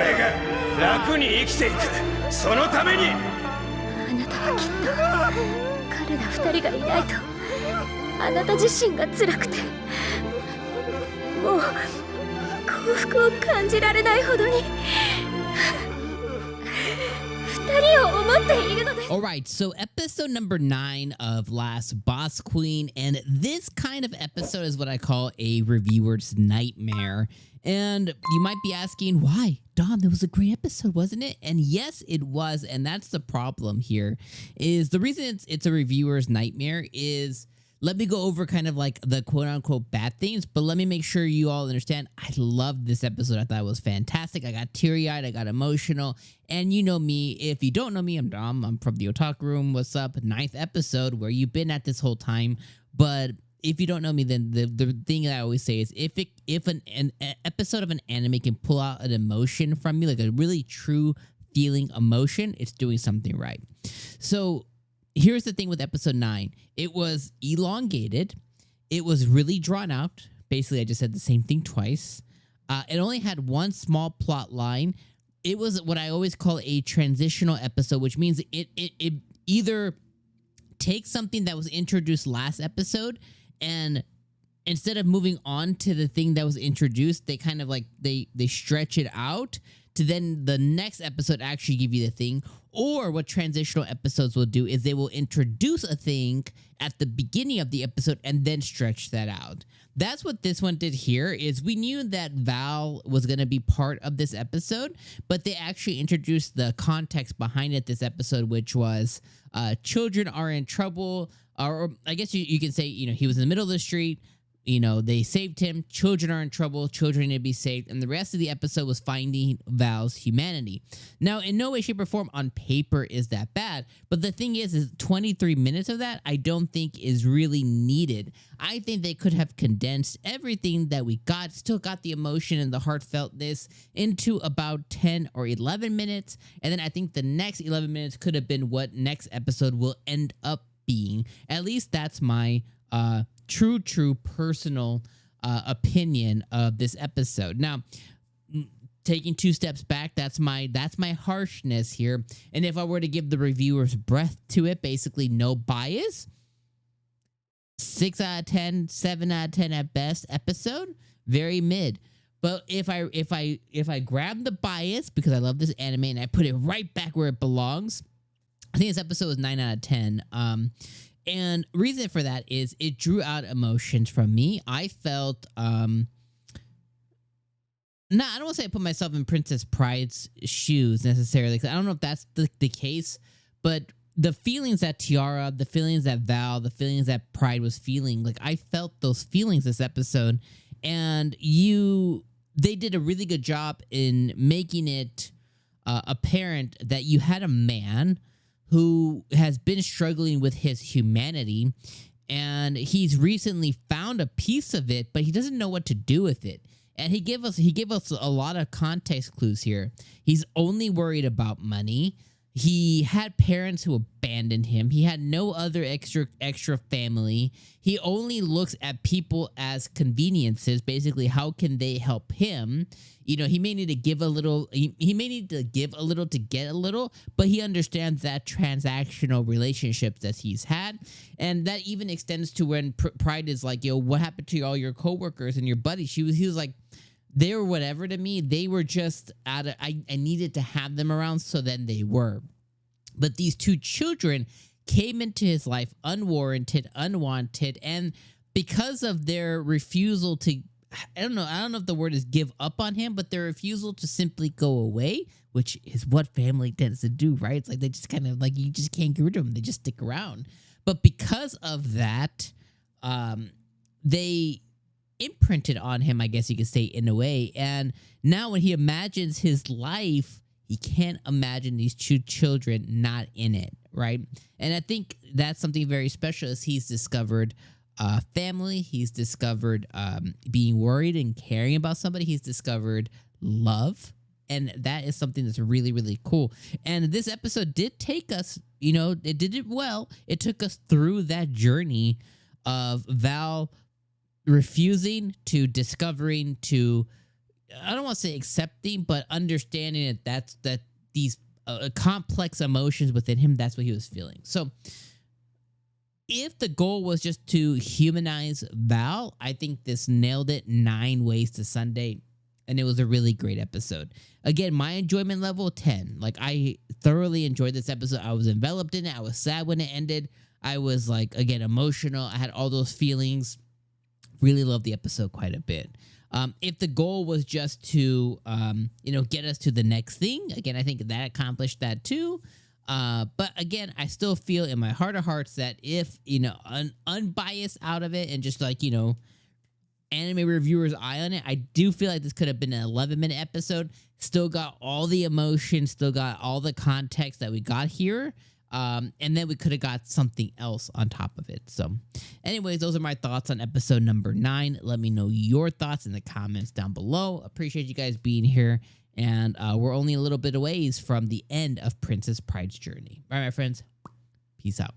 俺が楽に生きていく。そのために。あなたはきっと彼ら二人がいないとあなた自身が辛くてもう幸福を感じられないほどに二人を思っているのです。 Alright, so episode number 9 of Last Boss Queen, and this kind of episode is what I call a reviewer's nightmare. And you might be asking, why? Dom, that was a great episode, wasn't it? And yes, it was, and that's the problem here, is the reason it's a reviewer's nightmare is, let me go over kind of like the quote-unquote bad things, but let me make sure you all understand, I loved this episode. I thought it was fantastic. I got teary-eyed, I got emotional, and you know me. If you don't know me, I'm Dom. I'm from the Otaku Room. What's up? 9th episode, where you've been at this whole time, but if you don't know me, then the thing that I always say is if an episode of an anime can pull out an emotion from me, like a really true feeling emotion, it's doing something right. So here's the thing with episode 9. It was elongated. It was really drawn out. Basically, I just said the same thing twice. It only had one small plot line. It was what I always call a transitional episode, which means it either takes something that was introduced last episode, and instead of moving on to the thing that was introduced, they kind of like they stretch it out to then the next episode actually give you the thing. Or what transitional episodes will do is they will introduce a thing at the beginning of the episode and then stretch that out. That's what this one did here. Is we knew that Val was going to be part of this episode, but they actually introduced the context behind it this episode, which was children are in trouble, or I guess you can say, you know, he was in the middle of the street. You know, they saved him. Children are in trouble. Children need to be saved. And the rest of the episode was finding Val's humanity. Now, in no way, shape, or form on paper is that bad. But the thing is 23 minutes of that I don't think is really needed. I think they could have condensed everything that we got, still got the emotion and the heartfeltness into about 10 or 11 minutes. And then I think the next 11 minutes could have been what next episode will end up being. At least that's my true personal opinion of this episode. Now, taking 2 steps back, that's my harshness here. And if I were to give the reviewer's breath to it, basically no bias, 6 out of 10, 7 out of 10 at best episode, very mid. But if I grab the bias because I love this anime and I put it right back where it belongs, I think this episode was 9 out of 10. And reason for that is it drew out emotions from me. I felt, I don't want to say I put myself in Princess Pride's shoes necessarily, because I don't know if that's the case, but the feelings that Tiara, the feelings that Val, the feelings that Pride was feeling, like I felt those feelings this episode, and they did a really good job in making it apparent that you had a man who has been struggling with his humanity, and he's recently found a piece of it, but he doesn't know what to do with it. And he gave us a lot of context clues here. He's only worried about money. He had parents who abandoned him. He had no other extra family. He only looks at people as conveniences. Basically, how can they help him? You know, he may need to give a little. He may need to give a little to get a little, but he understands that transactional relationships that he's had, and that even extends to when Pride is like, "Yo, what happened to all your coworkers and your buddies?" He was like, they were whatever to me. They were just I needed to have them around, so then they were. But these 2 children came into his life unwarranted, unwanted, and because of their refusal to, I don't know if the word is give up on him, but their refusal to simply go away, which is what family tends to do, right? It's like they just kind of like, you just can't get rid of them. They just stick around. But because of that, they imprinted on him, I guess you could say, in a way. And now when he imagines his life, he can't imagine these 2 children not in it, right? And I think that's something very special, as he's discovered family. He's discovered being worried and caring about somebody. He's discovered love. And that is something that's really, really cool. And this episode did take us, you know, it did it well. It took us through that journey of Val refusing, to discovering, to I don't want to say accepting, but understanding that these complex emotions within him, that's what he was feeling. So if the goal was just to humanize Val, I think this nailed it 9 ways to Sunday, and it was a really great episode. Again, my enjoyment level 10. Like, I thoroughly enjoyed this episode. I was enveloped in it. I was sad when it ended. I was like, again, emotional. I had all those feelings. Really loved the episode quite a bit. If the goal was just to, get us to the next thing, again, I think that accomplished that too. But again, I still feel in my heart of hearts that if, unbiased out of it and just like, anime reviewers' eye on it, I do feel like this could have been an 11-minute episode. Still got all the emotion, still got all the context that we got here. And then we could have got something else on top of it. So anyways, those are my thoughts on episode number 9. Let me know your thoughts in the comments down below. Appreciate you guys being here. And we're only a little bit away from the end of Princess Pride's journey. All right, my friends. Peace out.